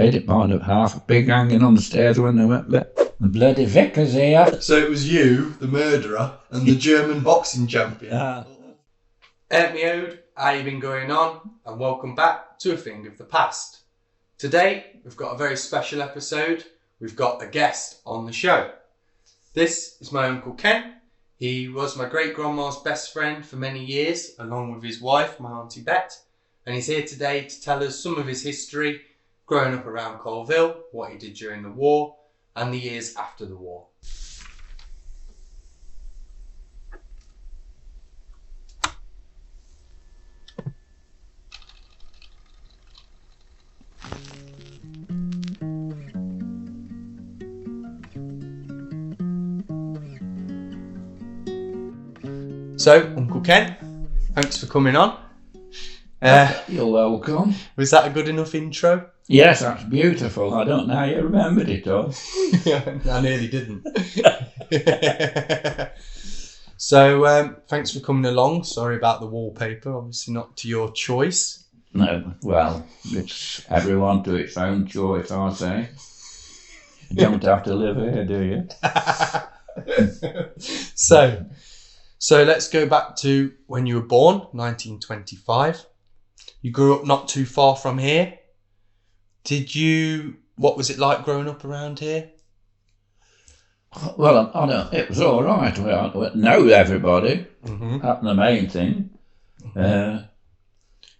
They didn't mind a half a pig hanging on the stairs when they went back. The bloody vicar's here. So it was you, the murderer, and the German boxing champion. Miode, how you been going on? And welcome back to A Thing of the Past. Today, we've got a very special episode. We've got a guest on the show. This is my Uncle Ken. He was my great-grandma's best friend for many years, along with his wife, my Auntie Bet. And he's here today to tell us some of his history, growing up around Colville, what he did during the war, and the years after the war. So, Uncle Ken, thanks for coming on. You're welcome. Was that a good enough intro? Yes, that's beautiful. I don't know how you remembered it all. I nearly didn't. So, thanks for coming along. Sorry about the wallpaper, obviously not to your choice. No, well, it's everyone to its own choice, I say. You don't have to live here, do you? So let's go back to when you were born, 1925. You grew up not too far from here. What was it like growing up around here? Well, I know it was all right. We know everybody. Mm-hmm. That's the main thing.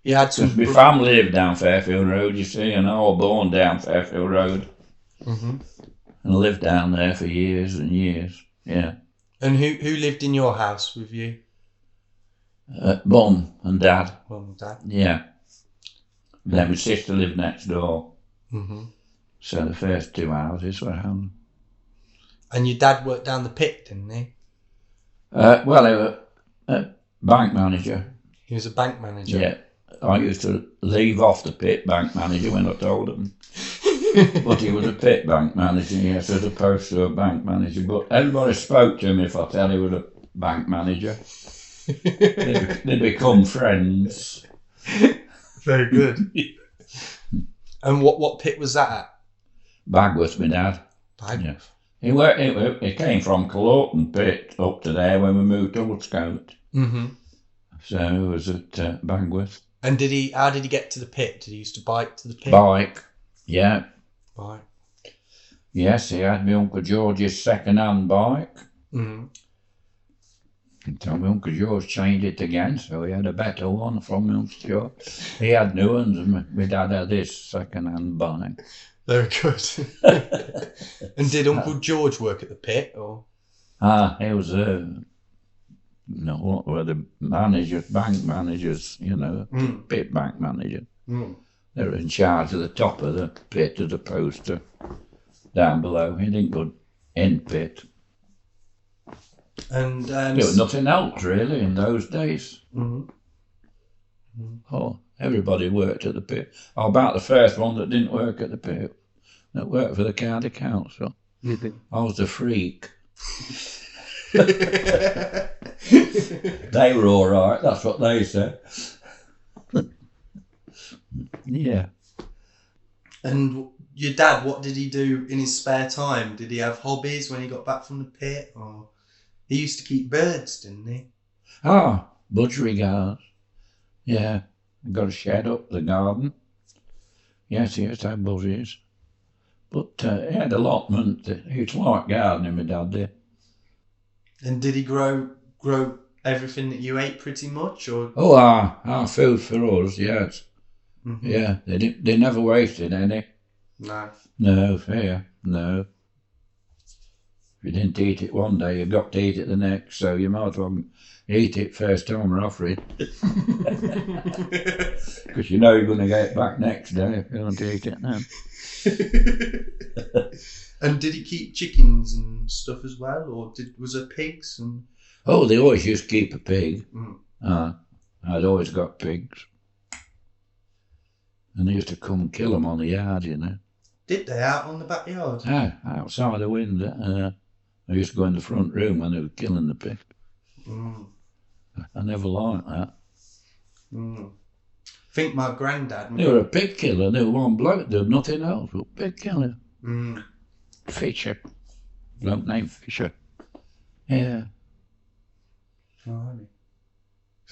You had some... My family lived down Fairfield Road, you see, and I was born down Fairfield Road. Mm-hmm. And lived down there for years and years, yeah. And who lived in your house with you? Mum and Dad. Mum and Dad? Yeah. Then my sister lived next door. Mm-hmm. So the first two houses were home. And your dad worked down the pit, didn't he? Well, he was a bank manager. He was a bank manager? Yeah. I used to leave off the pit bank manager when I told him. But he was a pit bank manager, yes, as opposed to a bank manager. But everybody spoke to him if I tell he was a bank manager. They become friends. Very good. And what pit was that at? Bagworth, my dad. Bagworth? Yeah. He came from Colorton Pit up to there when we moved to Woodcote. Mm-hmm. So it was at Bagworth. And how did he get to the pit? Did he used to bike to the pit? Bike, yeah. Bike. Yes, he had my Uncle George's second-hand bike. Mm-hmm. Until my Uncle George changed it again, so he had a better one from my Uncle George. He had new ones, and my dad had his second-hand bike. Very good. And did Uncle George work at the pit, or? He was what were the managers, bank managers, pit bank manager. Mm. They were in charge of the top of the pit as opposed to down below. He didn't go in pit. And there was nothing else really in those days. Mm-hmm. Oh, everybody worked at the pit. I'm about the first one that didn't work at the pit, that worked for the county council. I was a freak. They were all right, that's what they said. Yeah. And your dad, what did he do in his spare time? Did he have hobbies when he got back from the pit? Or he used to keep birds, didn't he? Budgerigars. Yeah. Got a shed up the garden. Yes, he used to have budgies. But he had allotment. He used to like gardening, my dad did. And did he grow everything that you ate pretty much, or? Oh, our food for us, yes. Mm-hmm. Yeah, they never wasted any. No. No, fair, no. If you didn't eat it one day, you got to eat it the next, so you might as well eat it first time we're offering. Because you know you're going to get it back next day if you don't eat it now. And did he keep chickens and stuff as well, or was there pigs? And? Oh, they always used to keep a pig. Mm. I'd always got pigs. And they used to come and kill them on the yard, Did they, out on the backyard? Outside the window. I used to go in the front room when they were killing the pig. Mm. I never liked that. Mm. think my granddad. They were a pig killer. They were one bloke. They were nothing else but pig killer. Mm. Fisher. Bloke named Fisher. Yeah. Because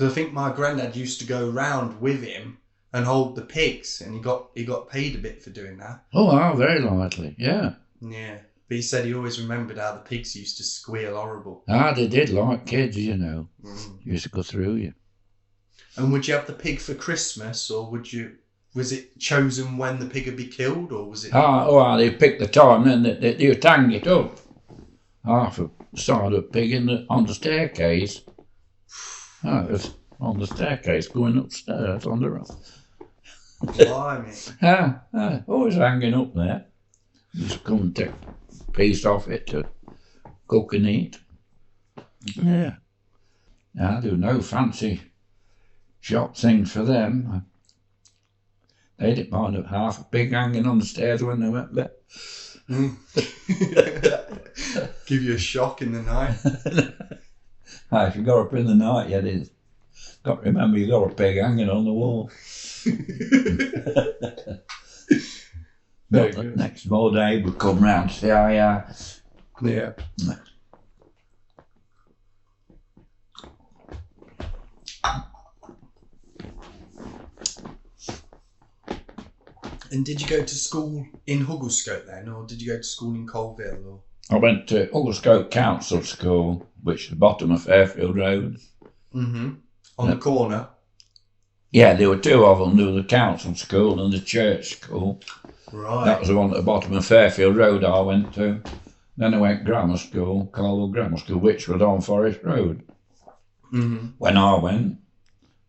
I think my granddad used to go round with him and hold the pigs, and he got paid a bit for doing that. Oh, very likely. Yeah. Yeah. But he said he always remembered how the pigs used to squeal horrible. They did like kids, you know. Used to go through you. And would you have the pig for Christmas, or was it chosen when the pig would be killed, or was it? They picked the time, then they would hang it up. Half a side of pig on the staircase. It was on the staircase going upstairs on the roof. Blimey. Always hanging up there. Just come and take a piece off it to cook and eat. Yeah. I do no fancy shop things for them. They didn't mind half a pig hanging on the stairs when they went there. Give you a shock in the night. If you got up in the night, got to remember you got a pig hanging on the wall. But the next day would come round to say, Yeah. And did you go to school in Hugglescote then, or did you go to school in Colville? Or? I went to Hugglescote Council School, which is the bottom of Fairfield Road. Mm-hmm. On the corner? Yeah, there were two of them. There was the council school and the church school. Right. That was the one at the bottom of Fairfield Road I went to. Then I went grammar school, Colville Grammar School, which was on Forest Road. Mm-hmm. When I went.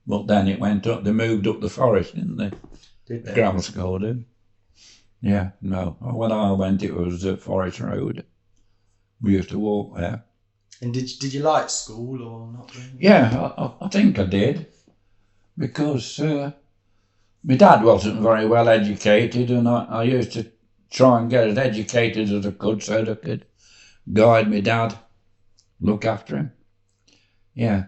But then it went up, they moved up the forest, didn't they? Did they? Grammar school did. Yeah, no. When I went, it was Forest Road. We used to walk there. And did you like school or not really? Yeah, I think I did. Because my dad wasn't very well educated, and I used to try and get as educated as I could so that I could guide my dad, look after him. Yeah.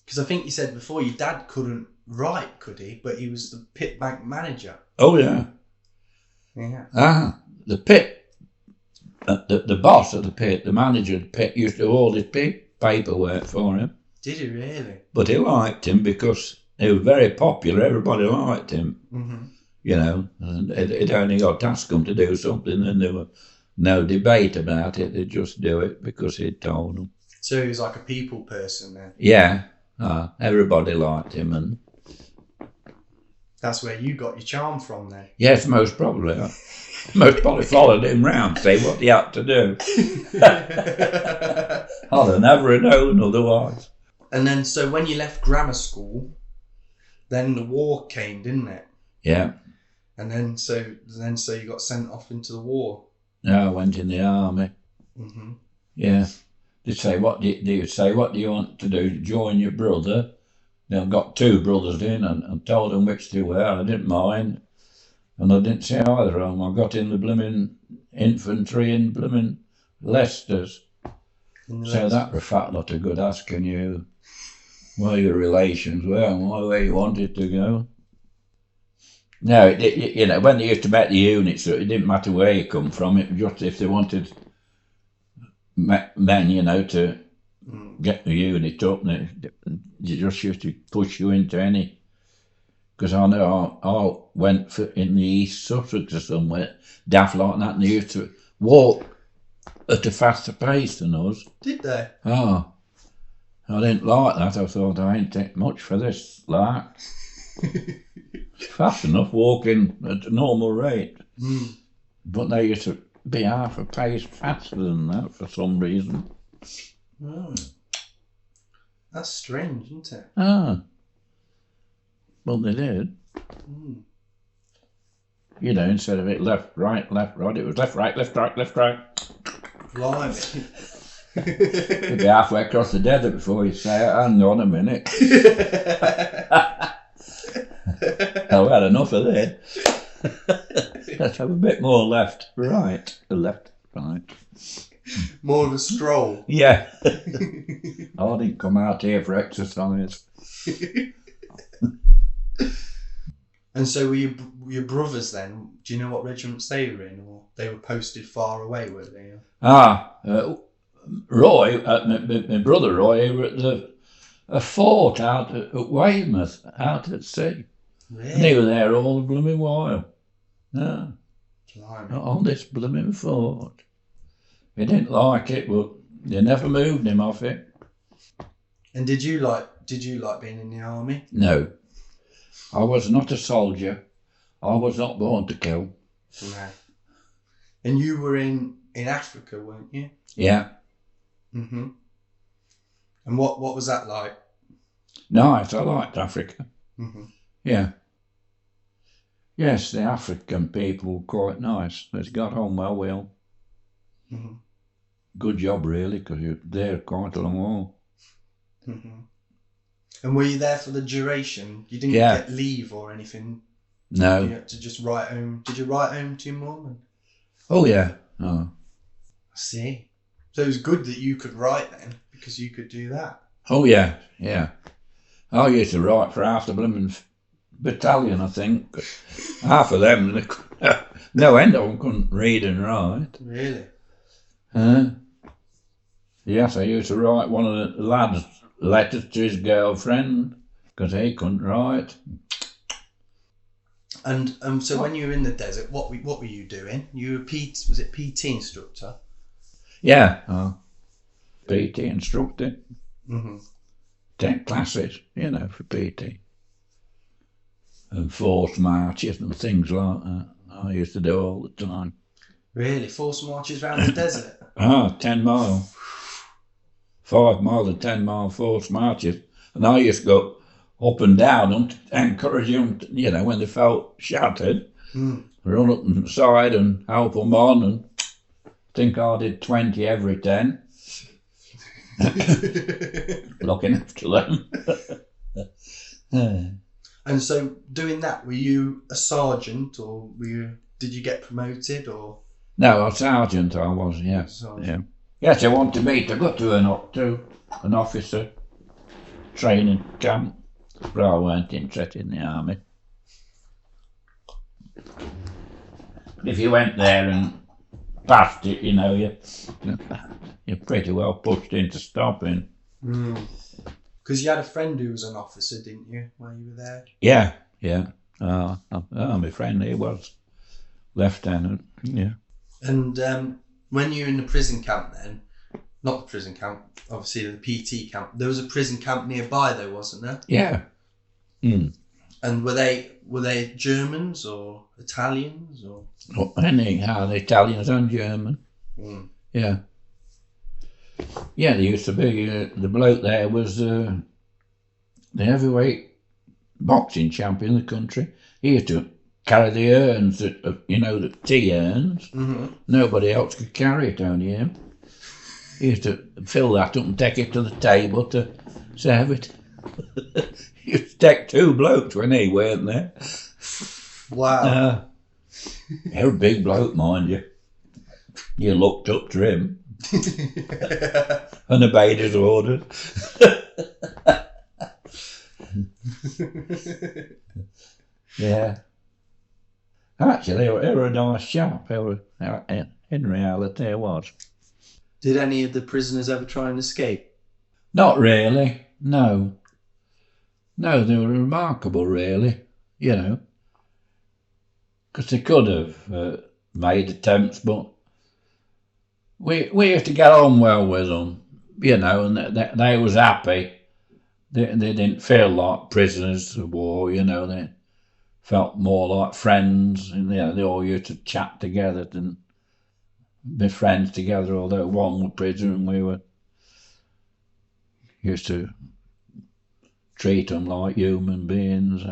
Because I think you said before your dad couldn't write, could he? But he was the pit bank manager. Oh, yeah. Yeah. The pit, the boss of the pit, the manager of the pit, used to do all his paperwork for him. Did he really? But he liked him because he was very popular. Everybody liked him. Mm-hmm. You know, and it only got to ask him to do something, and there was no debate about it. They'd just do it because he'd told them. So he was like a people person then? Yeah. Everybody liked him, and that's where you got your charm from then? Yes, most probably. Most probably followed him round, say what he had to do. I'd have never known otherwise. And then, so when you left grammar school, then the war came, didn't it? Yeah. And then, so you got sent off into the war. Yeah, I went in the army. Mm-hmm. Yeah. They say, what do you want to do? Join your brother? Then I got two brothers in and told them which they were. I didn't mind. And I didn't say either of them. I got in the blooming infantry in blooming Leicester's. So that was a fat lot of good asking you where your relations were and where you wanted to go. No, when they used to make the units, it didn't matter where you come from. It was just if they wanted men, to get the unit up, they just used to push you into any. Because I know I went in the East Sussex or somewhere, daft like that, and they used to walk at a faster pace than us. Did they? Oh, I didn't like that. I thought I ain't take much for this, like. Fast enough walking at a normal rate. But they used to be half a pace faster than that for some reason. Oh. That's strange, isn't it? Well, they did. Instead of it left, right, it was left, right, left, right, left, right. Blimey. You'd be halfway across the desert before you say, hang on a minute. I've had enough of this. Let's have a bit more left, right. Left, right. More of a stroll. Yeah. I didn't come out here for exercise. And so were your brothers then? Do you know what regiments they were in, or they were posted far away? Were they? Roy, my brother Roy, he were at a fort out at Weymouth, out at sea. Really? And he was there all the blooming while. Yeah, Blimey. on this blooming fort. He didn't like it, but they never moved him off it. And did you like being in the army? No, I was not a soldier. I was not born to kill. No. And you were in Africa, weren't you? Yeah, Mm-hmm. And what was that like? nice. I liked Africa. Mm-hmm. Yeah. Yes, the African people were quite nice. They got on well. Mm-hmm. Good job, really, because you're there quite a long while. Mm-hmm. And were you there for the duration? You didn't Yeah. get leave or anything? No. You had to just write home. Did you write home to your mum? Oh, yeah. Oh. I see. So it was good that you could write then, because you could do that. Oh, yeah. I used to write for half the blooming battalion, I think. Half of them, no end of them couldn't read and write. Really? Yes, I used to write one of the lads' letters to his girlfriend, because he couldn't write. And so when you were in the desert, what were you doing? You were was it PT instructor? Yeah. PT instructor. Mm-hmm. 10 classes, for PT. And forced marches and things like that. I used to do all the time. Really? Forced marches around the desert? 10 mile. 5 mile and 10 mile forced marches. And I used to go up and down them to encourage them, when they felt shattered, run up the side and help them on. And I think I did 20 every 10. Looking after them. And so doing that, were you a sergeant or did you get promoted or? No, a sergeant I was, yes. Sergeant. Yeah. Yes, they wanted me to go to an officer training camp, but I weren't interested in the army. If you went there and passed it, you're pretty well pushed into stopping. Because you had a friend who was an officer, didn't you, while you were there? Yeah. My friend, he was lieutenant, yeah. And when you were in the prison camp then, not the prison camp, obviously the PT camp, there was a prison camp nearby though, wasn't there? Yeah. And were they Germans or Italians or? Anyhow, the Italians and German. Yeah. Yeah, there used to be, the bloke there was the heavyweight boxing champion in the country. He used to carry the urns, the tea urns. Mm-hmm. Nobody else could carry it, only him. He used to fill that up and take it to the table to serve it. He used to take 2 blokes when he weren't there. Wow. You're a big bloke, mind you. You looked up to him. And obeyed his orders. Yeah. Actually, they were a nice chap. In reality, it was. Did any of the prisoners ever try and escape? Not really, no. No, they were remarkable, really, because they could have made attempts, but we used to get on well with them, and they was happy. They didn't feel like prisoners of war, they felt more like friends, and they all used to chat together and be friends together, although one was prisoner and we were used to treat them like human beings.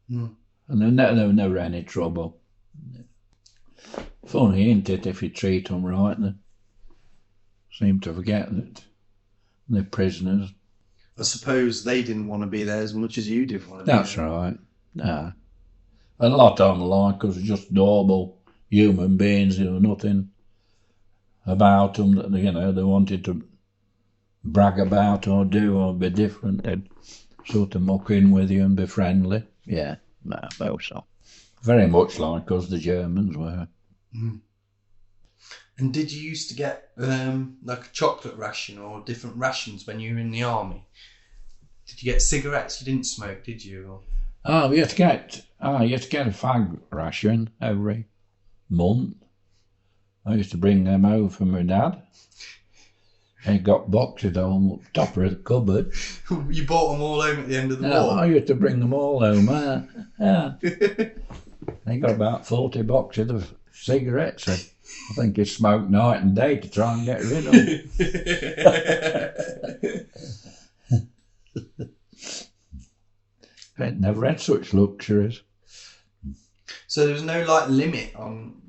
And there was never any trouble. Funny, isn't it, if you treat them right, they seem to forget that they're prisoners. I suppose they didn't want to be there as much as you did want to be That's there. right. Nah. A lot of them like us, just normal human beings, nothing about them that they wanted to brag about or do or be different. They'd sort of muck in with you and be friendly. Yeah. Well, so. Very much like us, the Germans were. And did you used to get like a chocolate ration or different rations when you were in the army? Did you get cigarettes? You didn't smoke, did you? Or... Oh, you had to get a fag ration every month. I used to bring them home from my dad. He got boxes on top of the cupboard. You bought them all home at the end of the No, war? I used to bring them all home. Yeah. They got about 40 boxes of cigarettes. I think he smoked night and day to try and get rid of them. I'd never had such luxuries. So there was no like limit on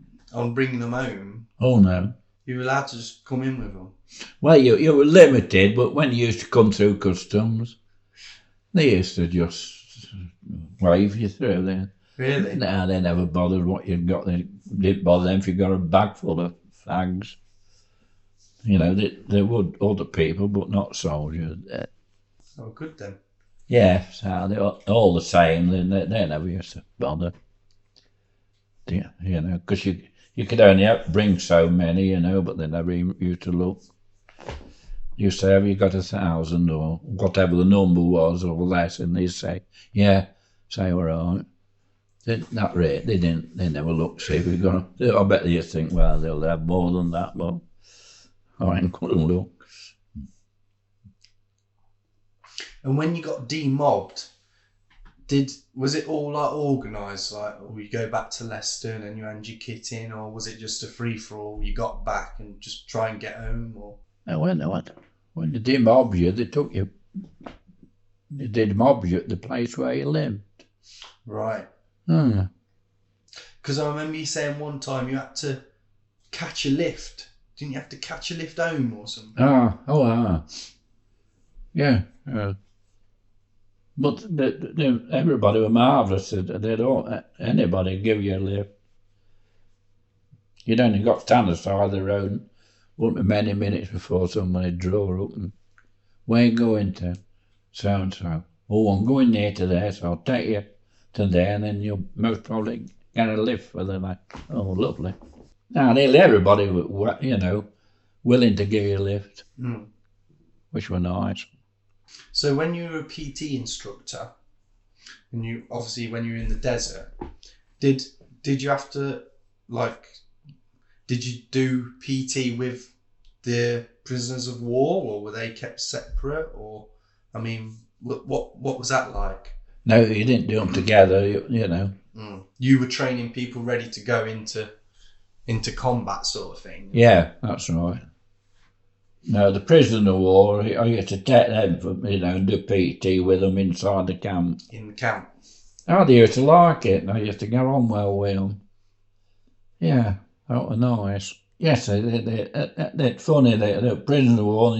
bringing them home? Oh no. You were allowed to just come in with them? Well, you were limited, but when you used to come through customs, they used to just wave you through there. Really? No, they never bothered what you'd got. They didn't bother them if you got a bag full of fags. You know, they would other people, but not soldiers. Oh, good then. Yeah, so they're all the same. They never used to bother. You know, because you could only bring so many, you know, but they never even used to look. You say, have you got 1,000 or whatever the number was or less, and they'd say, yeah, say all right. That rate, they never looked, see if we got. I bet they just think, well, they'll have more than that, but I ain't gonna look. And when you got demobbed, was it all like organised, like, or you go back to Leicester and then you hand your kit in, or was it just a free for all? You got back and just try and get home, or? When they did mob you, they took you. They did mob you at the place where you lived. Right. Because I remember you saying one time you had to catch a lift. Didn't you have to catch a lift home or something? Yeah. But everybody were marvellous. Anybody give you a lift. You'd only got to stand aside of the road. Wouldn't be many minutes before somebody draw up and, where you going to? So and so. Oh, I'm going near to there, so I'll take you to there, and then you'll most probably get a lift for them. Like, oh, lovely. Now, nearly everybody were, you know, willing to give you a lift, which were nice. So when you were a PT instructor, and you obviously when you were in the desert, did you have to did you do PT with the prisoners of war, or were they kept separate? Or I mean, what was that like? No, you didn't do them together. You know. You were training people ready to go into combat, sort of thing. Yeah, that's right. No, the prisoner of war, I used to take them for, you know, and do PT with them inside the camp. In the camp? Oh, they used to like it. I used to get on well with them. Yeah, that was nice. Yes, they're funny. They're prisoner of war.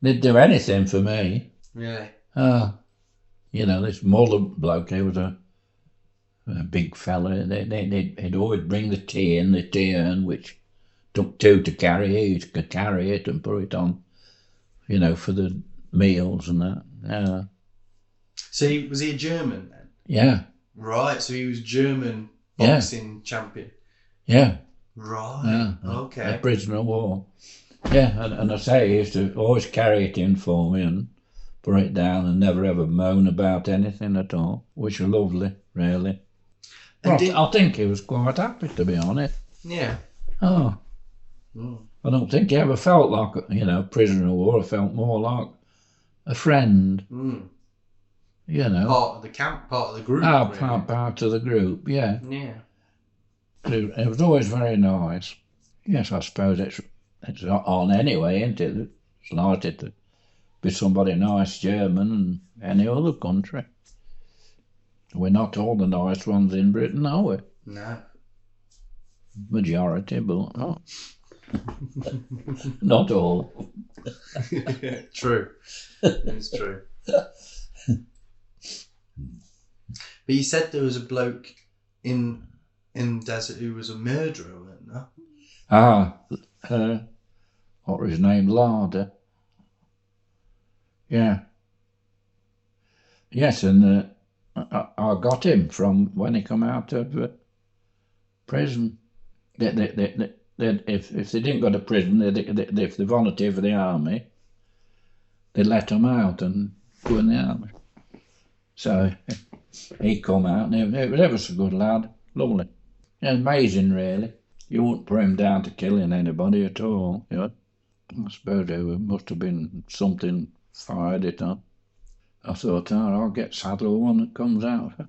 They'd do anything for me. Really? You know, this Muller bloke, he was a big fella. He'd always bring the tea in, the tea urn, which took two to carry. He could carry it and put it on, you know, for the meals and that. So was he a German then? Yeah. Right, so he was German boxing champion. Yeah. Right. Okay. A prisoner of war. Yeah, and I say he used to always carry it in for me and put it down and never ever moan about anything at all, which was lovely, really. Well, I think he was quite happy, to be honest. Yeah. Oh. I don't think he ever felt like, you know, prisoner of war. I felt more like a friend. You know. Part of the camp, part of the group. Really. Part of the group, yeah. Yeah. It was always very nice. Yes, I suppose it's on anyway, isn't it? It's likely to be somebody nice, German and any other country. We're not all the nice ones in Britain, are we? No. Majority, but not. Not all. True. It's true. But you said there was a bloke in the desert who was a murderer, wasn't there? What was his name? Larder. Yeah. Yes, and I got him from when he come out of prison. If they didn't go to prison, if they volunteered for the army, they let them out and go in the army. So he come out, and he was ever so good lad, lovely. Amazing, really. You wouldn't put him down to killing anybody at all. You know? I suppose there must have been something fired it on. I thought, I'll get saddled one that comes out for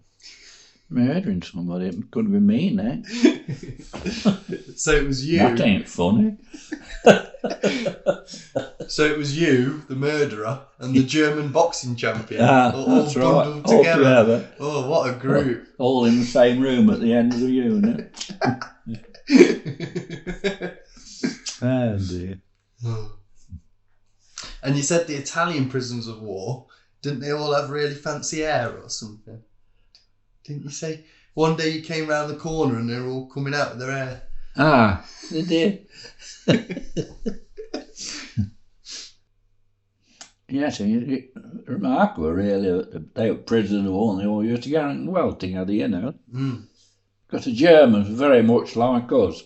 murdering somebody. It could be me next. So it was you. That ain't funny. So it was you, the murderer, and the German boxing champion. all that's right. bundled All together. Oh, what a group. All in the same room at the end of the unit. Oh dear. And you said the Italian prisoners of war, didn't they all have really fancy hair or something? Didn't you say one day you came round the corner and they were all coming out with their hair? They did. Yes, remarkable really. They were prisoners of war and they all used to get on well together, you know. Because the Germans were very much like us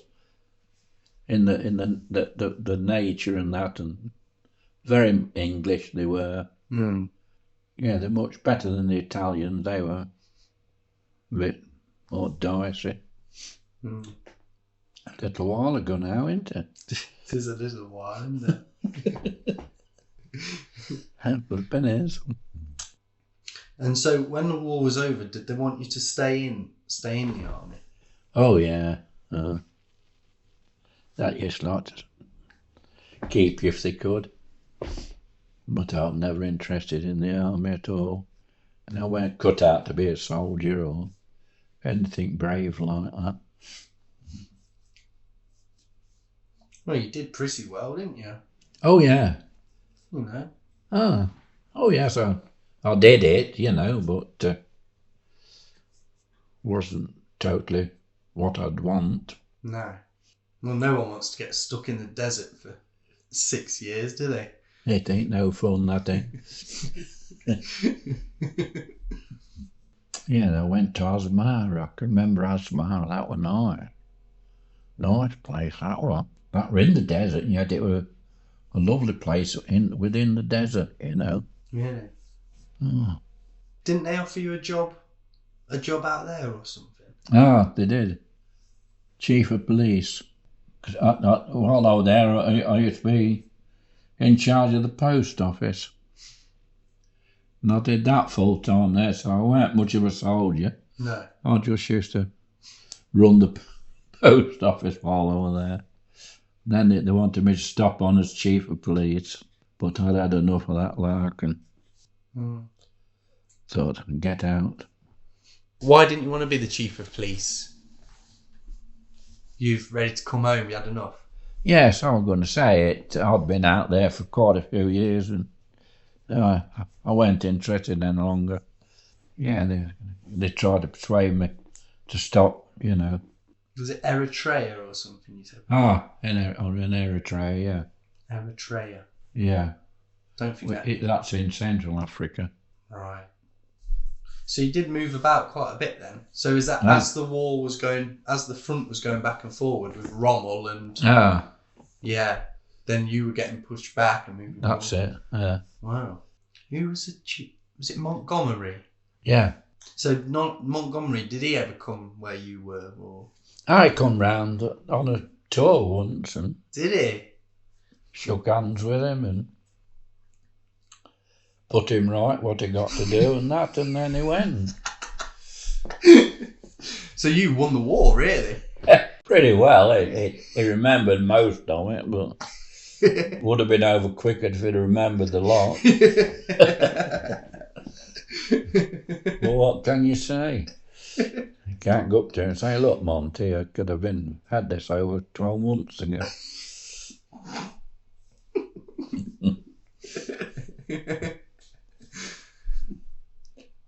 in the nature and that, and very English they were. Yeah, they're much better than the Italians. They were a bit more dicey. A little while ago now, isn't it? It is a little while, isn't it? But been is. And so when the war was over, did they want you to stay in the army? Oh yeah. That used like to keep you if they could. But I'm never interested in the army at all. And I weren't cut out to be a soldier or anything brave like that. Well, you did pretty well, didn't you? Oh yeah. You know. Oh yes, I did it, you know, but wasn't totally what I'd want. No. Well, no one wants to get stuck in the desert for 6 years, do they? It ain't no fun, that ain't. Yeah, I went to Asmara. I can remember Asmara. That was nice. Nice place, that was. That were in the desert, and yet it was a lovely place within the desert, you know. Really? Oh. Didn't they offer you a job out there or something? They did. Chief of police. Cause while I was there, I used to be in charge of the post office. And I did that full time there, so I weren't much of a soldier. No. I just used to run the post office while I was there. Then they wanted me to stop on as chief of police, but I'd had enough of that lark and thought I'd get out. Why didn't you want to be the chief of police? You've ready to come home, you had enough? Yes, I was going to say it. I'd been out there for quite a few years and I weren't interested any longer. Yeah, they tried to persuade me to stop, you know. Was it Eritrea or something you said? In Eritrea, yeah. Eritrea. Yeah. Don't forget. That's in Central Africa. Right. So you did move about quite a bit then. So is that as the front was going back and forward with Rommel and yeah, then you were getting pushed back and moving. That's forward. it. Yeah. Wow. Who was the chief? Was it Montgomery? Yeah. So Montgomery, did he ever come where you were, or? I come round on a tour once and did he? Shook hands with him and put him right what he got to do and that, and then he went. So you won the war, really? Pretty well. He remembered most of it, but would have been over quicker if he'd remembered the lot. Well, what can you say? You can't go up there and say, look, Monty, I could have had this over 12 months ago.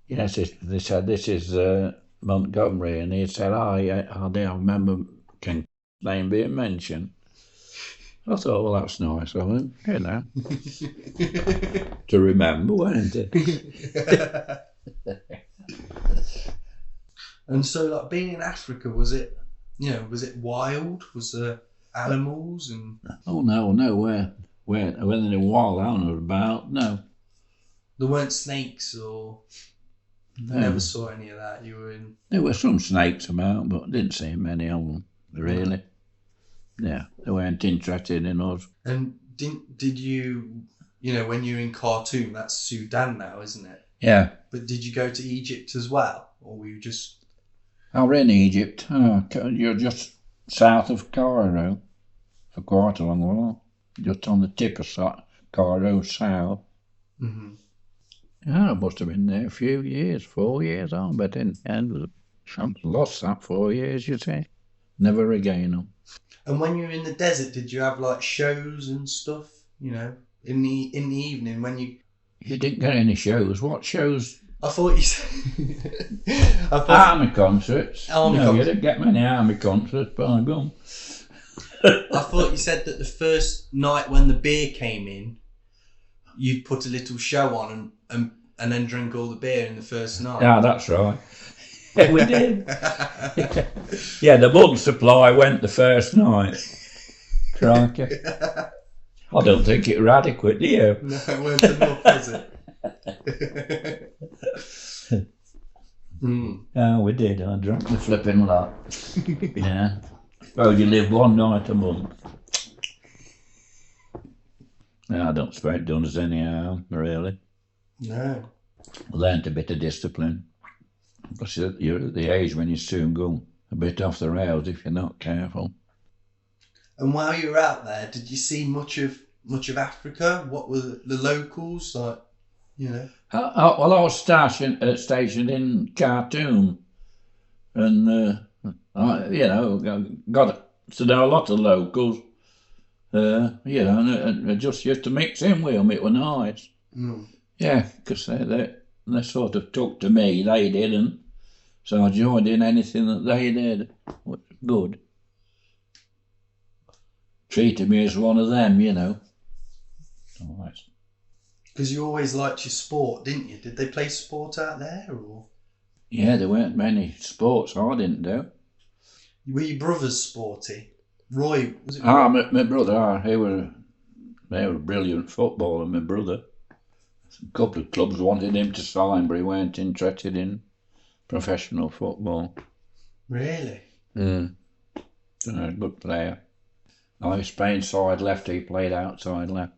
Yes, they said, this is Montgomery, and he said, I remember King's name being mentioned. I thought, well, that's nice of him, you know, to remember, wasn't it? And so, like, being in Africa, was it wild? Was there animals and... Oh, no, where in a wild animal about, no. There weren't snakes or... No. You never saw any of that. You were in... There were some snakes about, but didn't see many of them, really. Yeah, they weren't interested in us. And did you... You know, when you're in Khartoum, that's Sudan now, isn't it? Yeah. But did you go to Egypt as well? Or were you just... I was in Egypt. You're just south of Cairo for quite a long while. Just on the tip of Cairo south. Mm-hmm. Yeah, I must have been there a few years, 4 years, I bet in the end. I lost that 4 years, you say. Never regain them. And when you were in the desert, did you have like shows and stuff? You know, in the evening when you... You didn't get any shows. What shows? I thought you said... Army concerts. Army no, concerts. You didn't get many army concerts, by gum. I thought you said that the first night when the beer came in, you'd put a little show on and then drink all the beer in the first night. Yeah, that's right. We did. Yeah, the blood supply went the first night. Crikey. I don't think it was adequate, do you? No, it weren't enough, was it? Oh, we did. I drank the flipping lot. Yeah. Suppose you live one night a month. Yeah, I don't suppose it done us any harm, really. No. Learned a bit of discipline. Because you're at the age when you soon go a bit off the rails if you're not careful. And while you were out there, did you see much of Africa? What were the locals like? You know. Well, I was stationed in Khartoum, and got to know a lot of locals. And I just used to mix in with them. It was nice. Mm. Yeah, because they sort of took to me. They didn't, so I joined in anything that they did. Was good. Treated me as one of them, you know. Nice. Because you always liked your sport, didn't you? Did they play sport out there, or? Yeah, there weren't many sports I didn't do. Were your brothers sporty? Roy, was it? Roy? My brother, they were a brilliant footballer, my brother. A couple of clubs wanted him to sign, but he weren't interested in professional football. Really? Good player. I was playing side left, he played outside left.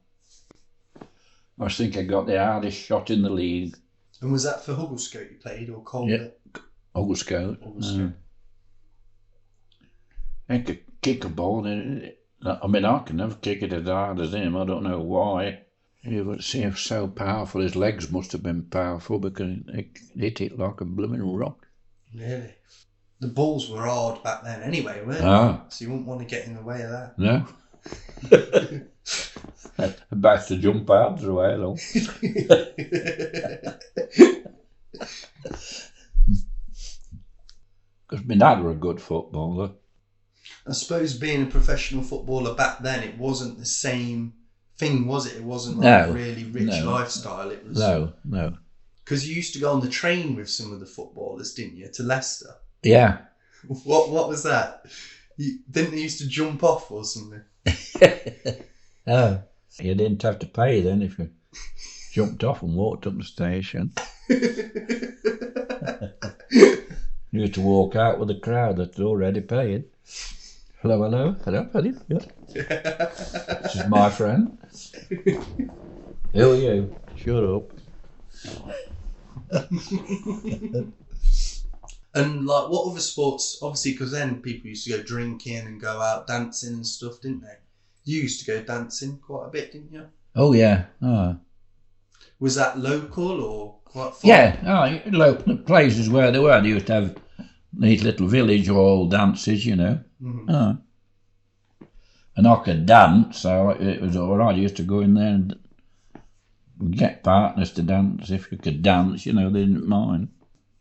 I think I got the hardest shot in the league. And was that for Hugglescote you played, or Coalgate? Yeah, Hugglescote. I could kick a ball. I mean, I can never kick it as hard as him. I don't know why. He was so powerful. His legs must have been powerful because he hit it like a blooming rock. Really? The balls were hard back then anyway, weren't they? So you wouldn't want to get in the way of that. No. About to jump out the way though. Because my dad was a good footballer. I suppose being a professional footballer back then, it wasn't the same thing, was it? It wasn't like a really rich lifestyle. It was No. Because you used to go on the train with some of the footballers, didn't you, to Leicester? Yeah. What was that? Didn't they used to jump off or something? Oh, you didn't have to pay then if you jumped off and walked up the station. You had to walk out with the crowd that's already paid. Hello. Yeah. This is my friend. Who are you? Shut up. And like, what other sports? Obviously, because then people used to go drinking and go out dancing and stuff, didn't they? You used to go dancing quite a bit, didn't you? Oh yeah. Oh. Was that local or quite far? Yeah. Local places where they were. They used to have these little village hall dances, you know. Mm-hmm. Oh. And I could dance, so it was all right. I used to go in there and get partners to dance. If you could dance, you know, they didn't mind.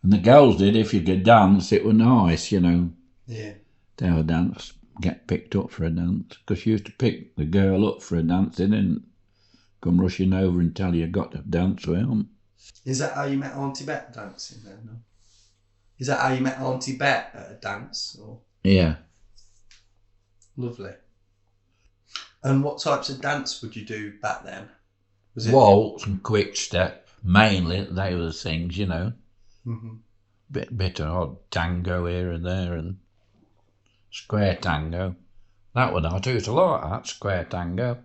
And the girls did. If you could dance, it was nice, you know. Yeah. They would dance, get picked up for a dance. Because you used to pick the girl up for a dance. They didn't come rushing over and tell you got to dance with them. Is that how you met Auntie Bet dancing then? No? Is that how you met Auntie Bet at a dance? Or? Yeah. Lovely. And what types of dance would you do back then? Was it? Waltz and quick step, mainly, they were the things, you know. Mm-hmm. Bit of odd tango here and there, and square tango. That one I do it a lot, that square tango.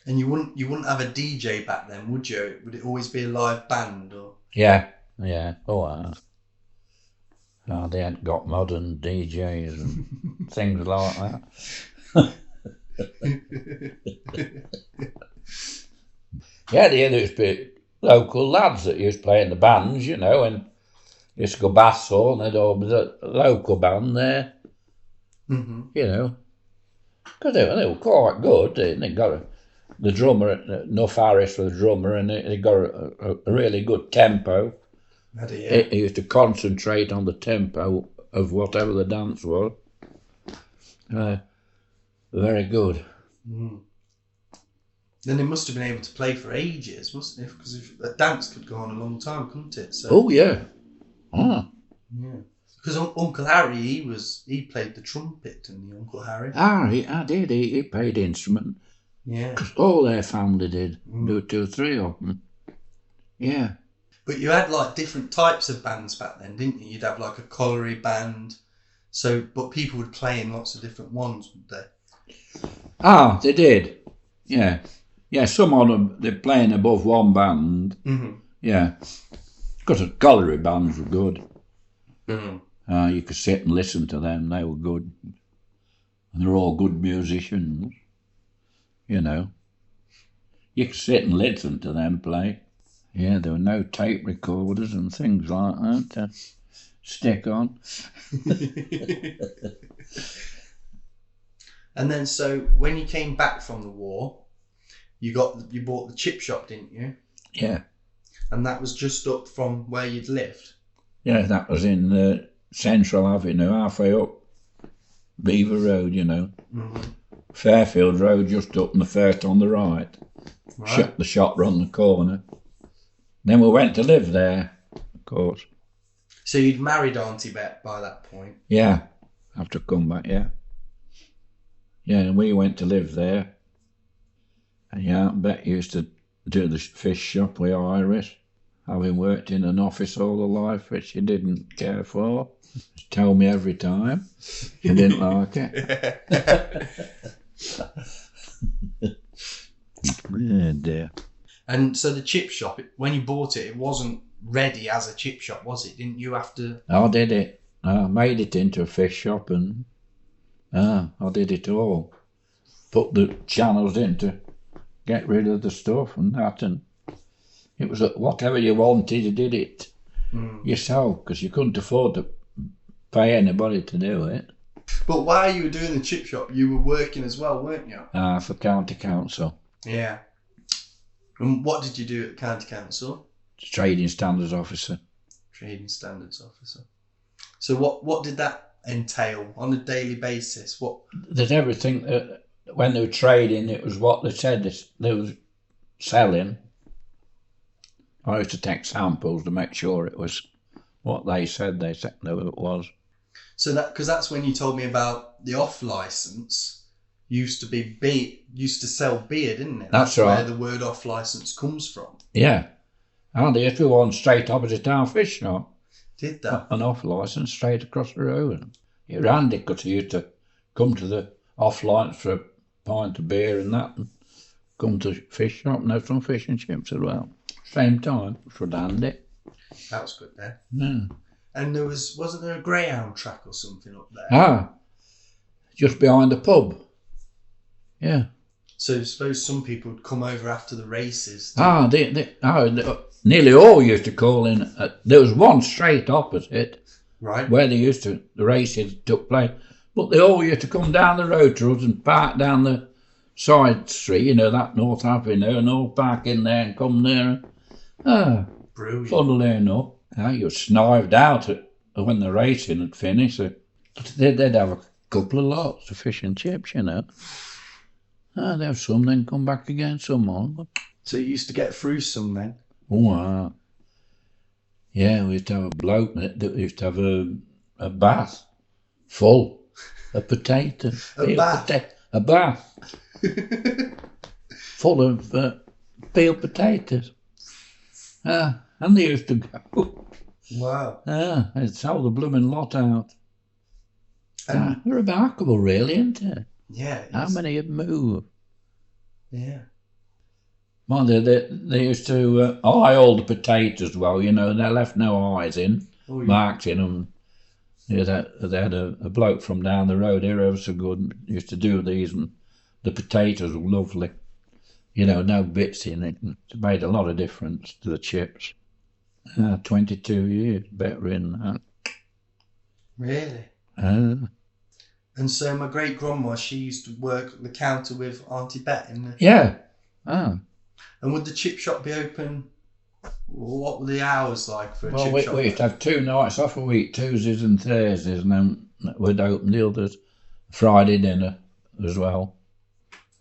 And you wouldn't have a DJ back then, would you? Would it always be a live band or? Yeah. Oh, they hadn't got modern DJs and things like that. Yeah, there used to be local lads that used to play in the bands, you know, and used to go bass hall, and there'd all be a local band there, you know, because they were quite good. They got the drummer, Nuff Harris was the drummer, and he got a really good tempo. He used to concentrate on the tempo of whatever the dance was. Very good. Mm. Then they must have been able to play for ages, mustn't it? Because a dance could go on a long time, couldn't it? So, Oh yeah. Oh. Yeah. Because Uncle Harry, he played the trumpet, didn't he, Uncle Harry? I did. He played instrument. Yeah. Because all their family did. There were 2 or 3 of them. Yeah. But you had like different types of bands back then, didn't you? You'd have like a colliery band. But people would play in lots of different ones, would they? Ah, they did. Yeah. Yeah, some of them, they're playing above one band. Mm-hmm. Yeah. Because the colliery bands were good. Mm-hmm. You could sit and listen to them. They were good. And they're all good musicians. You know. You could sit and listen to them play. Yeah, there were no tape recorders and things like that to stick on. And then, so when you came back from the war, you bought the chip shop, didn't you? Yeah. And that was just up from where you'd lived? Yeah, that was in Central Avenue, halfway up Beaver Road, you know. Mm-hmm. Fairfield Road, just up in the first on the right. Right. The shop round the corner. Then we went to live there, of course. So you'd married Auntie Bet by that point? Yeah, after come back, yeah. Yeah, and we went to live there. And yeah, Bet used to do the fish shop with Iris, having worked in an office all her life, which she didn't care for. She told me every time. She didn't like it. Yeah, dear. And so the chip shop, when you bought it, it wasn't ready as a chip shop, was it? Didn't you have to... I did it. I made it into a fish shop, and I did it all. Put the channels in to get rid of the stuff and that, and it was whatever you wanted, you did it yourself, because you couldn't afford to pay anybody to do it. But while you were doing the chip shop, you were working as well, weren't you? For county council. Yeah. And what did you do at county council? Trading standards officer. Trading standards officer. So what did that entail on a daily basis? There's everything. When they were trading, it was what they said they was selling. I used to take samples to make sure it was what they said it was. So because that's when you told me about the off license. Used to sell beer, didn't it? That's right. Where the word off license comes from. Yeah. And there used to be one straight opposite our fish shop. Did that? An off licence straight across the road. It ran it because he used to come to the off licence for a pint of beer and that, and come to the fish shop and have some fish and chips as well. Same time, for dandy. That was good then. Yeah. And wasn't there a greyhound track or something up there? Just behind the pub. Yeah. So I suppose some people would come over after the races. They nearly all used to call in. There was one straight opposite, right, where the races took place. But they all used to come down the road to us and park down the side street, you know, that North Avenue, and all park in there and come there. Brilliant. Funnily enough, you were snived out when the racing had finished. They'd have a couple of lots of fish and chips, you know. They'd have some, then come back again, some more. So you used to get through some then? Oh, Yeah, we used to have a bloke that used to have a bath full of potatoes. A peeled bath? A bath full of peeled potatoes. And they used to go. Wow. They'd sell the blooming lot out. And Remarkable, really, isn't it? yeah. it How is. many have moved? Yeah. Well, they used to eye all the potatoes well, you know, they left no eyes in, Oh, yeah. marked in them. They had a bloke from down the road here, ever so good, used to do these, and the potatoes were lovely. You know, no bits in it. It made a lot of difference to the chips. 22 years, better in that. Really? And so my great grandma, she used to work at the counter with Auntie Bet in the. Yeah. And would the chip shop be open? What were the hours like for a Well, chip we shop? used to have 2 nights off a week, Tuesdays and Thursdays, and then we'd open the others. Friday dinner as well.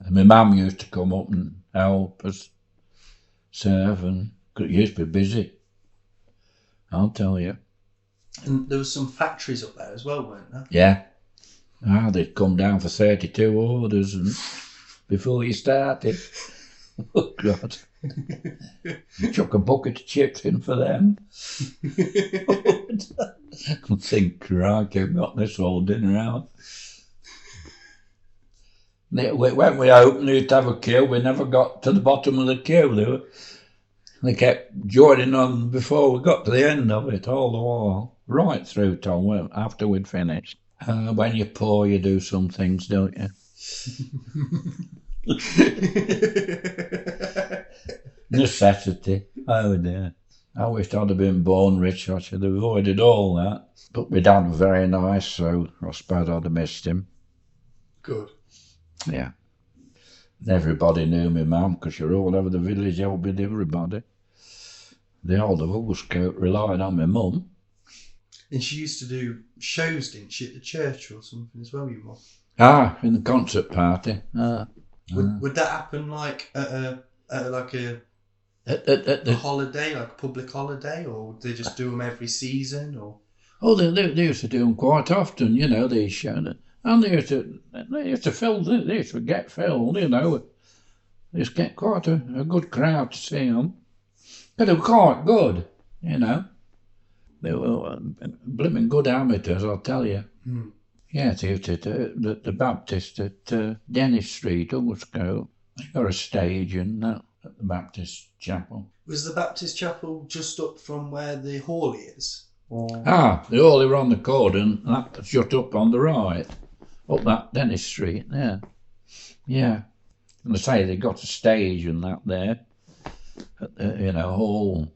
And my mum used to come up and help us serve, and it used to be busy. I'll tell you. And there was some factories up there as well, weren't there? Yeah. They'd come down for 32 orders and before you started. Oh, God. Chuck a bucket of chips in for them. I think, crikey, I've got this whole dinner out. When we opened, we used to have a queue. We never got to the bottom of the queue. They kept joining on before we got to the end of it all the while. Right through, Tom, after we'd finished. When you're poor, you do some things, don't you? Necessity. Oh dear. I wished I'd have been born rich. I should have avoided all that. But my dad was very nice, so I suppose I'd have missed him. Good. Yeah. Everybody knew me mum, because you're all over the village helping everybody. The old of Ullscote relied on my mum. And she used to do shows, didn't she, at the church or something as well, your mum? In the concert party. Would that happen like at a holiday, like a public holiday, or would they just do them every season? Or they used to do them quite often, you know, these shows. And they used to fill, they used to get filled, you know. They used to get quite a good crowd to see them. But they were quite good, you know. They were blooming good amateurs, I'll tell you. Hmm. Yeah, they used to do the Baptist at Dennis Street, Ullscote. They got a stage and that at the Baptist Chapel. Was the Baptist Chapel just up from where the Hawley is? Or... The Hawley were on the corner and that shut up on the right. Up that Dennis Street, yeah. Yeah. And I say they got a stage and that there. Hall.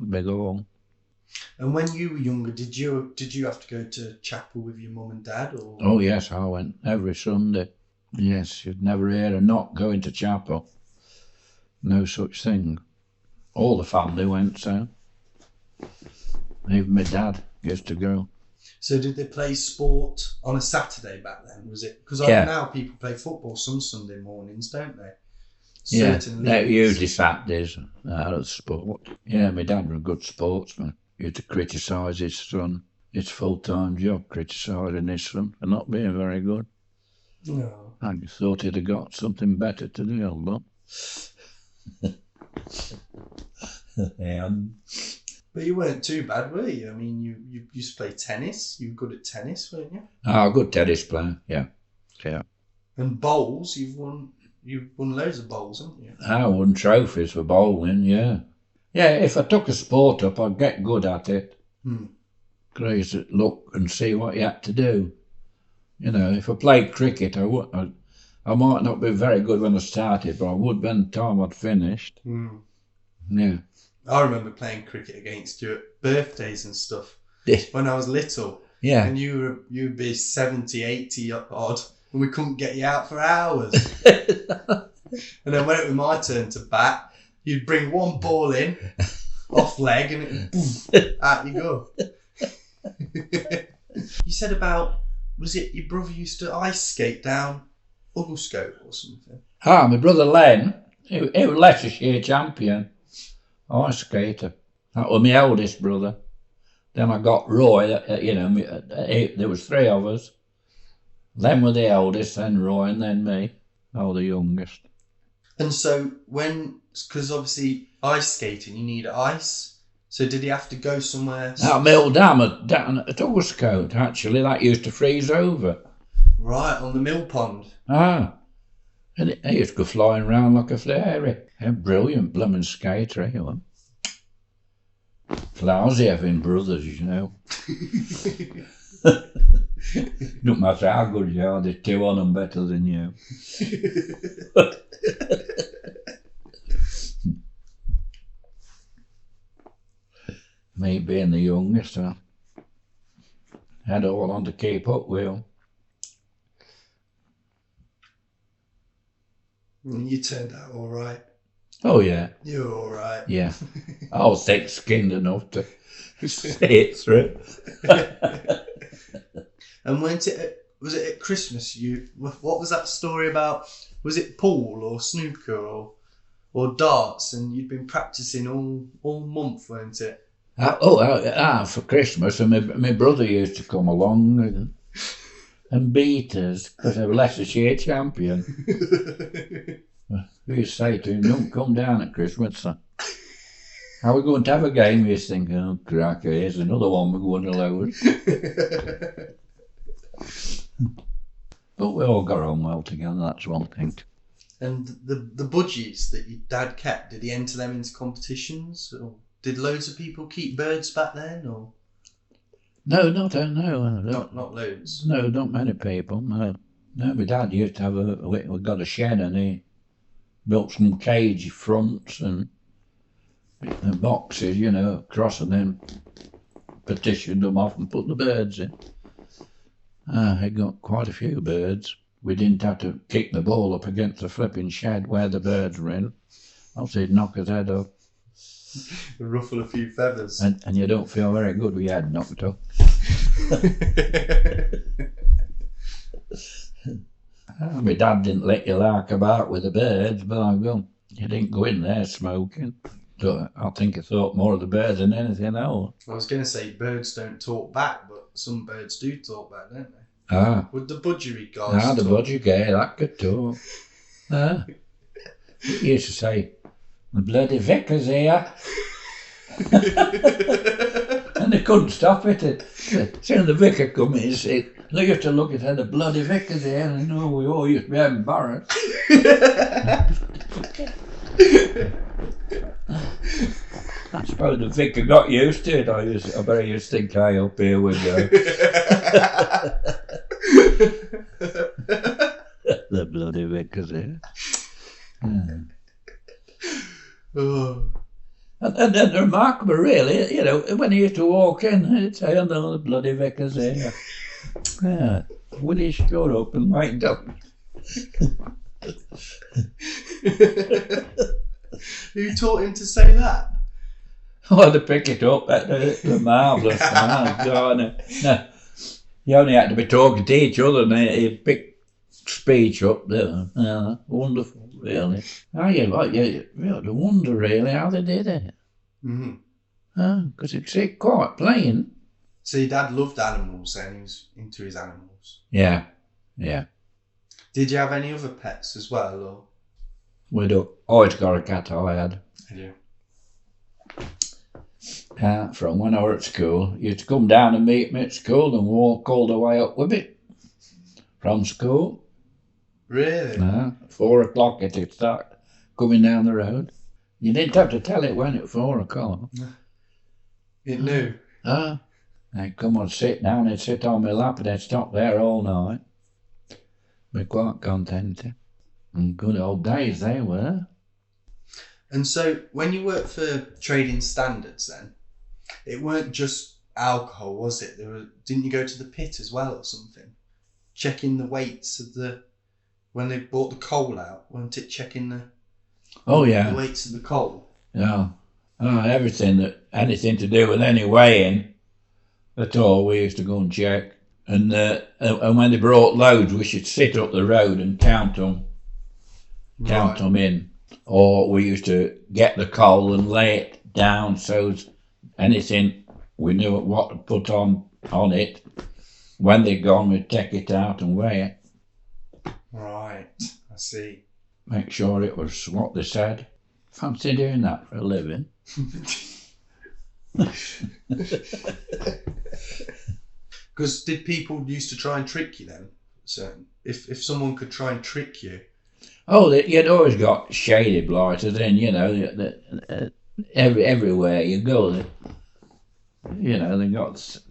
Big hall. And when you were younger, did you have to go to chapel with your mum and dad? Or? Oh yes, I went every Sunday. Yes, you'd never hear a knock going to chapel. No such thing. All the family went, so. Even my dad used to go. So did they play sport on a Saturday back then? Was it? Because now people play football some Sunday mornings, don't they? Yeah, Certain they're leagues. usually Saturdays out of sport. Yeah, my dad was a good sportsman. He used to criticise his son. It's full-time job criticising his son for not being very good. No. I thought he'd have got something better to do, old lot. Yeah. But you weren't too bad, were you? I mean, you used to play tennis. You were good at tennis, weren't you? Good tennis player, yeah. Yeah. And bowls, you've won loads of bowls, haven't you? I won trophies for bowling, yeah. Yeah, if I took a sport up, I'd get good at it. Because I used to look and see what you had to do. You know, if I played cricket, I might not be very good when I started, but I would when the time I'd finished. Yeah. I remember playing cricket against you at birthdays and stuff when I was little. Yeah. And you'd be 70, 80 odd, and we couldn't get you out for hours. And then when it was my turn to bat, you'd bring one ball in, off leg, and boom, out you go. You said was it your brother used to ice skate down Ullscote or something? My brother Len, he was Leicestershire champion, ice skater. That was my eldest brother. Then I got Roy, there was 3 of us. Then were the eldest, then Roy, and then me. I was the youngest. And so because obviously ice skating, you need ice. So did he have to go somewhere? That Mill Dam down at Ullscote, actually, that used to freeze over. Right, on the mill pond. Ah. And he used to go flying round like a fairy. A brilliant blooming skater, he was. Lousy having brothers, you know. Don't matter how good you are, there's 2 on them better than you. Me being the youngest, I had all on to keep up with him. You turned out all right. Oh yeah. You're all right. Yeah. I was thick-skinned enough to see it through. And was it at Christmas? What was that story about? Was it pool or snooker or darts? And you'd been practicing all month, weren't it? For Christmas, and my brother used to come along and beat us because they were Leicestershire champion. We used to say to him, "Don't come down at Christmas, son. How are we going to have a game?" You think, "Oh, cracker, here's another one we're going to lose." But we all got on well together, that's one thing. And the budgies that your dad kept, did he enter them into competitions? Or did loads of people keep birds back then? Or No. not loads. No, not many people. No, my dad used to have we got a shed and he built some cage fronts and boxes, across, and then partitioned them off and put the birds in. He got quite a few birds. We didn't have to kick the ball up against the flipping shed where the birds were in, else he'd knock his head off. Ruffle a few feathers. And you don't feel very good with your head knocked off. My dad didn't let you lark about with the birds, but you didn't go in there smoking. So I think he thought more of the birds than anything else. I was going to say birds don't talk back, but some birds do talk back, don't they? Would the budgery guys the budgie guy, that could talk. He used to say, "The bloody vicar's here." And they couldn't stop it. Soon the vicar come in and said, "They used to look at her, the bloody vicar's here," and we all used to be embarrassed. I suppose the vicar got used to it. I better used to think, "Hey, up here we go." The bloody vicar's here. Oh. And remarkable, really, when he used to walk in, he'd say, "Oh no, the bloody vicar's here." Yeah, will he shut up and wind up? Who taught him to say that? I had to pick it up. It was marvellous. No, you only had to be talking to each other and he'd pick speech up there. Yeah, wonderful, really. You wonder, really, how they did it. Because it's quite plain. So your dad loved animals then? He was into his animals? Yeah. Did you have any other pets as well? Or? We'd always got a cat I had. Did you? From when I was at school. You used to come down and meet me at school and walk all the way up with it from school. Really? 4 o'clock it'd start coming down the road. You didn't have to tell it when at 4 o'clock. It knew? They'd come and sit down, they'd sit on my lap and they'd stop there all night. Be quite contented. And good old days they were. And so when you worked for Trading Standards then, it weren't just alcohol, was it? Didn't you go to the pit as well or something? Checking the weights of when they brought the coal out, weren't it checking the weights of the coal? Yeah. Anything to do with any weighing at all, we used to go and check. And when they brought loads, we should sit up the road and count them in. Or we used to get the coal and lay it down so anything, we knew what to put on it. When they'd gone, we'd take it out and weigh it. Right, I see. Make sure it was what they said. Fancy doing that for a living. Because did people used to try and trick you then? So if someone could try and trick you, Oh, you'd always got shady blighters in, you know, everywhere you go. They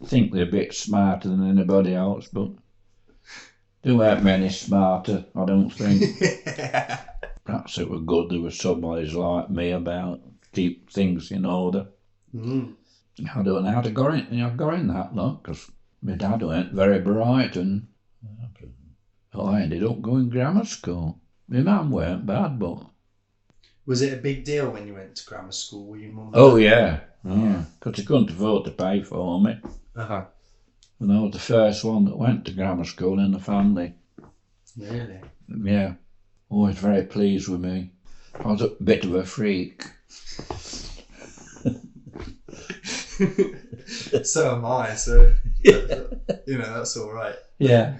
think they're a bit smarter than anybody else, but there weren't many smarter, I don't think. Perhaps it was good there was somebody like me about to keep things in order. Mm. I don't know how to go in that lot, because my dad weren't very bright, and I ended up going grammar school. My mum weren't bad, but... Was it a big deal when you went to grammar school? Were you mum? Oh, yeah. Because they couldn't afford to pay for me. Uh-huh. And I was the first one that went to grammar school in the family. Really? Yeah. Always very pleased with me. I was a bit of a freak. So am I, so... that's all right. Yeah.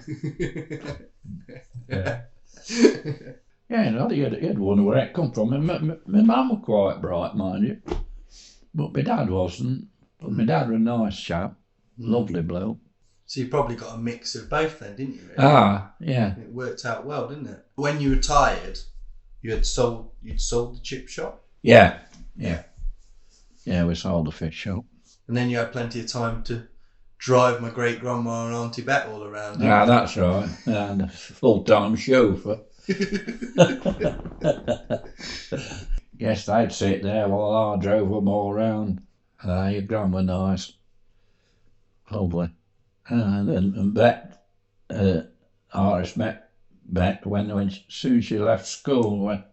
Yeah. Yeah, you'd wonder where it come from. My mum was quite bright, mind you. But my dad wasn't. But my dad was a nice chap. Lovely bloke. So you probably got a mix of both then, didn't you? Really? Ah, yeah. It worked out well, didn't it? When you retired, you'd sold the chip shop? Yeah. Yeah, we sold the fish shop. And then you had plenty of time to drive my great-grandma and Auntie Bet all around. didn't Ah, you? that's right. And a full-time chauffeur. Yes, they'd sit there while I drove them all round. Your gran were nice. Lovely. And Bet, Iris met Bet when soon as she left school,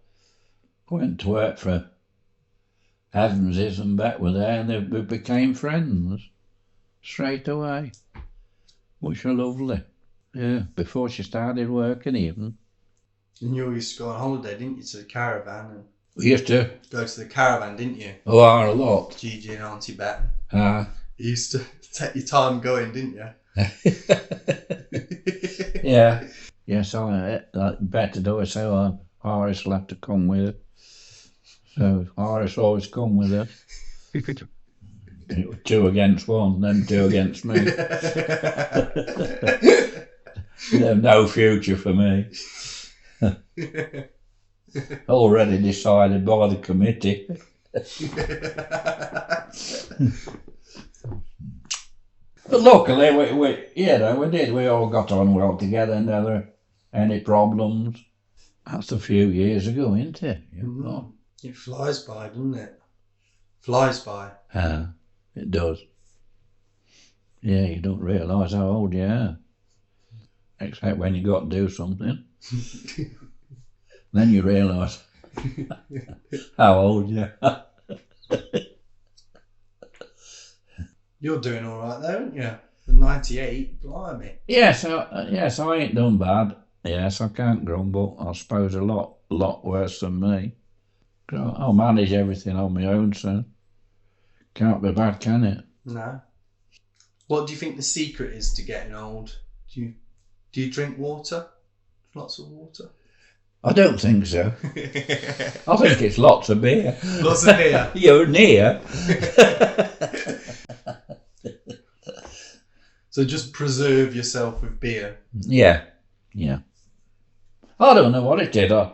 went to work for Evans's, and Bet were there, and they became friends straight away, which were lovely. Yeah, before she started working even. And you used to go on holiday, didn't you, to the caravan? And We used to go to the caravan, didn't you? go out a lot. Gigi and Auntie Bet. You You used to take your time going, didn't you? Yeah. Yes, I better do it, so Iris will have to come with her. So Iris always come with her. It was 2 against 1, then 2 against me. There's no future for me. Already decided by the committee. But luckily, we all got on well together, and never any problems. That's a few years ago, isn't it? It flies by, doesn't it? Flies by. It does. Yeah, you don't realise how old you are. Except when you got to do something. Then you realise how old you are. You're doing all right though, aren't you? The 98, blimey. Yes, I ain't done bad. Yes, I can't grumble. I suppose a lot worse than me. I'll manage everything on my own, so can't be bad, can it? No. What do you think the secret is to getting old? Do you drink water? Lots of water? I don't think so. I think it's lots of beer. Lots of beer? You're near. So just preserve yourself with beer. Yeah. I don't know what it did. I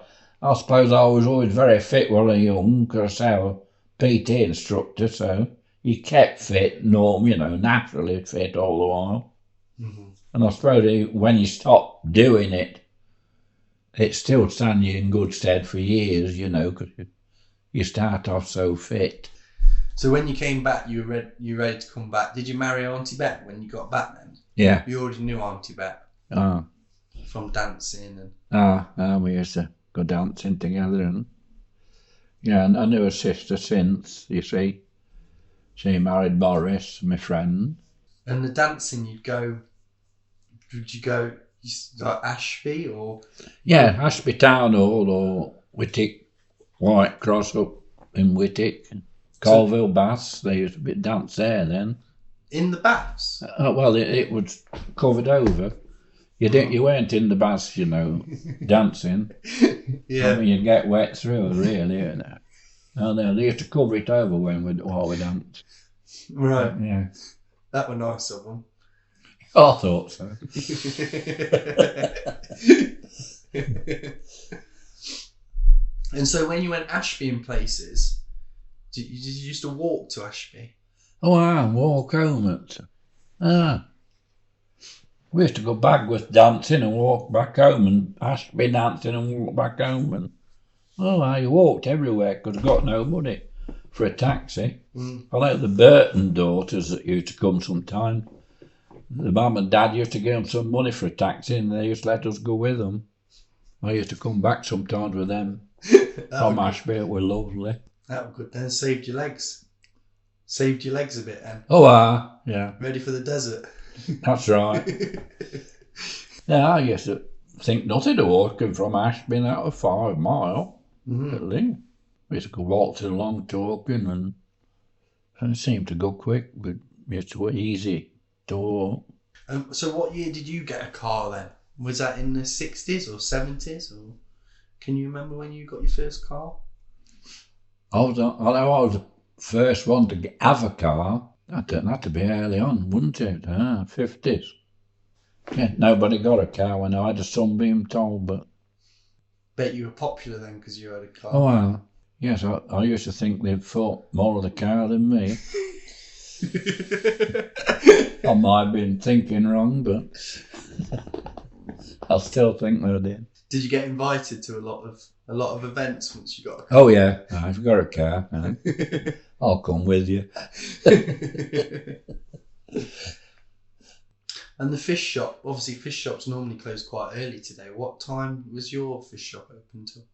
suppose I was always very fit when I was young, because I was a PT instructor, so you kept fit, naturally fit all the while. Mm-hmm. And I suppose when you stop doing it, it still stands you in good stead for years, because you start off so fit. So when you came back, you were ready to come back. Did you marry Auntie Bet when you got back then? Yeah. You already knew Auntie Bet from dancing and... we used to go dancing together, and and I knew her sister since, you see. She married Boris, my friend. And the dancing, would you go like Ashby or? Yeah, Ashby Town Hall or Whittick, White Cross up in Whittick, Colville Baths, they used to be dance there then. In the baths? Well, it was covered over. You weren't in the baths, dancing. Yeah. I mean, you'd get wet through, really. No, they used to cover it over while we danced. Right. Yeah. That were nice of them. I thought so. And so when you went Ashby in places, did you used to walk to Ashby? Oh, I walk home we used to go Bagworth dancing and walk back home, and Ashby dancing and walk back home. And I walked everywhere because I got no money for a taxi. I like the Burton daughters that used to come sometime. The mum and dad used to give them some money for a taxi, and they used to let us go with them. I used to come back sometimes with them from Ashby. It was lovely. That was good then. Saved your legs. Saved your legs a bit then. Oh, yeah. Ready for the desert. That's right. Yeah, I used to think nothing of walking from Ashby out of 5 mile. At least. We used to go waltzing along talking, and it seemed to go quick, but it was easy to walk. So what year did you get a car then? Was that in the 60s or 70s? Or can you remember when you got your first car? I was the first one to have a car. That had to be early on, wouldn't it? 50s. Yeah, nobody got a car when I had a Sunbeam Talbot. Bet you were popular then because you had a car. Oh, well, yes, I used to think they'd thought more of the car than me. I might have been thinking wrong, but I still think they did. Did you get invited to a lot of events once you got a car? Oh yeah, I've got a car. I'll come with you. And the fish shop, obviously fish shops normally close quite early today. What time was your fish shop open till?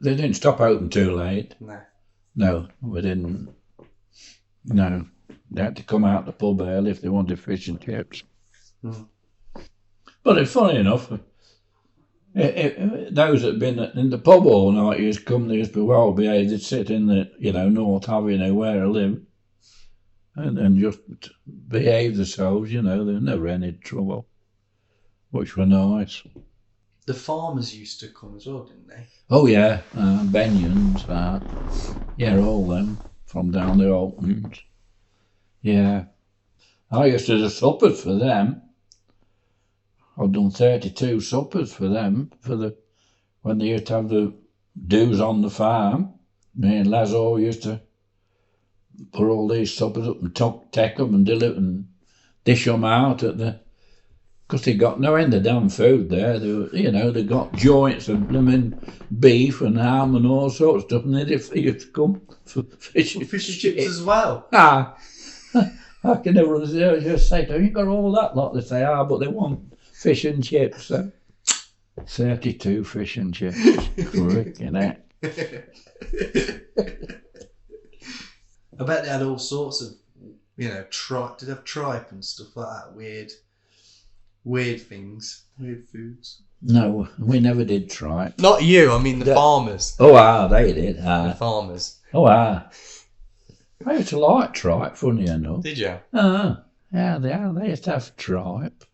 They didn't stop open too late. No, we didn't. No, they had to come out the pub early if they wanted fish and chips. But it's funny enough, those that had been in the pub all night used to come, they used to be well behaved, they'd sit in the, North Avenue where I live and just behave themselves, there was never any trouble, which were nice. the farmers used to come as well, didn't they? Oh yeah, Benyons, all them from down the Altons. Yeah, I used to do suppers for them. I've done 32 suppers for them when they used to have the do's on the farm. Me and Lazo used to put all these suppers up and take them and deliver and dish them out because they got no end of damn food there. They got joints and blooming beef and ham and all sorts of stuff, and they used to come for fish and chips as well. I can never just say to them, you got all that lot. They say, but they want fish and chips. 32 fish and chips. Cricking it. I bet they had all sorts of, did they have tripe and stuff like that? Weird things, weird foods. No, we never did tripe. Not you, I mean the farmers. Oh, they did. The farmers. Oh, I used to like tripe, funny enough. Did you? Yeah, they used to have tripe.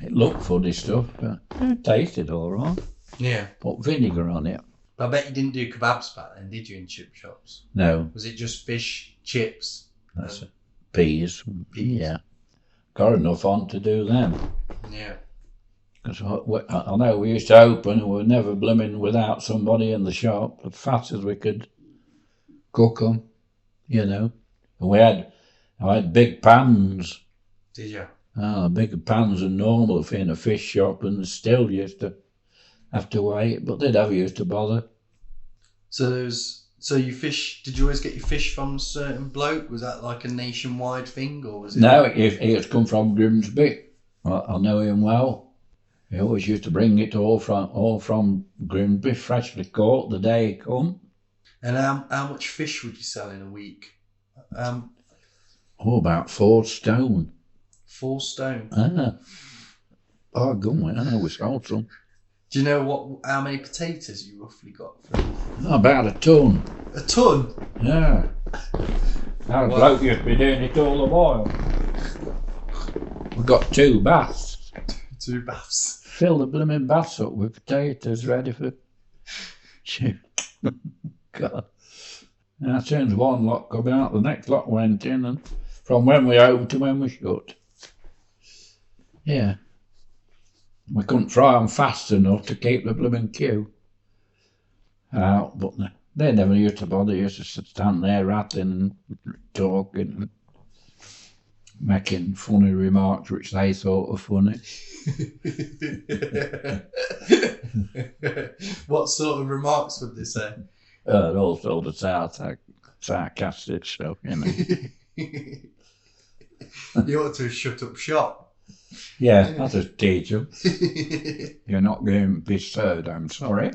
It looked funny stuff, but it tasted all right. Yeah. Put vinegar on it. But I bet you didn't do kebabs back then, did you, in chip shops? No. Was it just fish, chips? That's peas. Yeah. Got enough on to do them. Yeah. Because I know we used to open and we were never blooming without somebody in the shop as fast as we could cook them, And I had big pans. Did you? Bigger pans than normal if in a fish shop, and still used to have to wait, but they never used to bother. So you fish, did you always get your fish from a certain bloke? Was that like a nationwide thing, or was it? No, he had come from Grimsby. I know him well. He always used to bring it all from Grimsby, freshly caught the day he come. And how much fish would you sell in a week? About 4 stone. 4 stone. Oh, good one. I know we sold some. Do you know how many potatoes you roughly got for About a ton. a ton? Yeah. Our bloke used to be doing it all the while. We've got 2 baths. 2 baths. Fill the blooming baths up with potatoes ready for chew. God. And as soon as one lot come out, the next lot went in, and from when we opened to when we shut. Yeah. We couldn't fry them fast enough to keep the blooming queue out, but they never used to bother. They used to stand there rattling and talking and making funny remarks which they thought were funny. What sort of remarks would they say? All sort of sarcastic stuff, you know. You ought to have shut up shop. Yeah, that's a teach them. You're not going to be served, I'm sorry.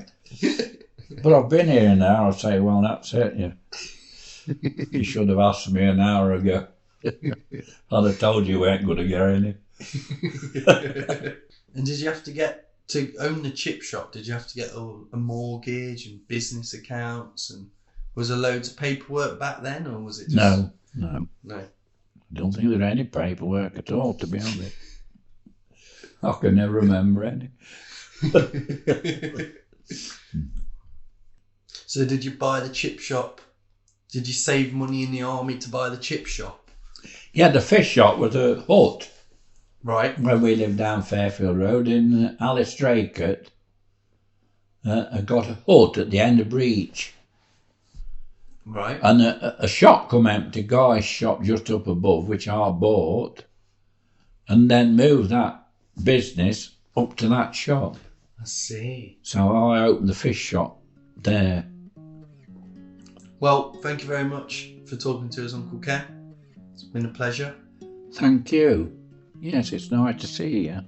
But I've been here now. I say, well, that's it. You should have asked me an hour ago. I'd have told you we ain't going to get any. And did you have to own the chip shop? Did you have to get a mortgage and business accounts? And was there loads of paperwork back then, or was it just... No. No. I don't think there was any paperwork at all, to be honest. I can never remember any. So did you buy the chip shop? Did you save money in the army to buy the chip shop? Yeah, the fish shop was a hut. Right. Where we lived down Fairfield Road in Alice Draycott. I got a hut at the end of Breach. Right. And a shop come empty, guy's shop just up above, which I bought, and then moved that business up to that shop. I see. So I opened the fish shop there. Well, thank you very much for talking to us, Uncle Ken. It's been a pleasure. Thank you. Yes, it's nice to see you.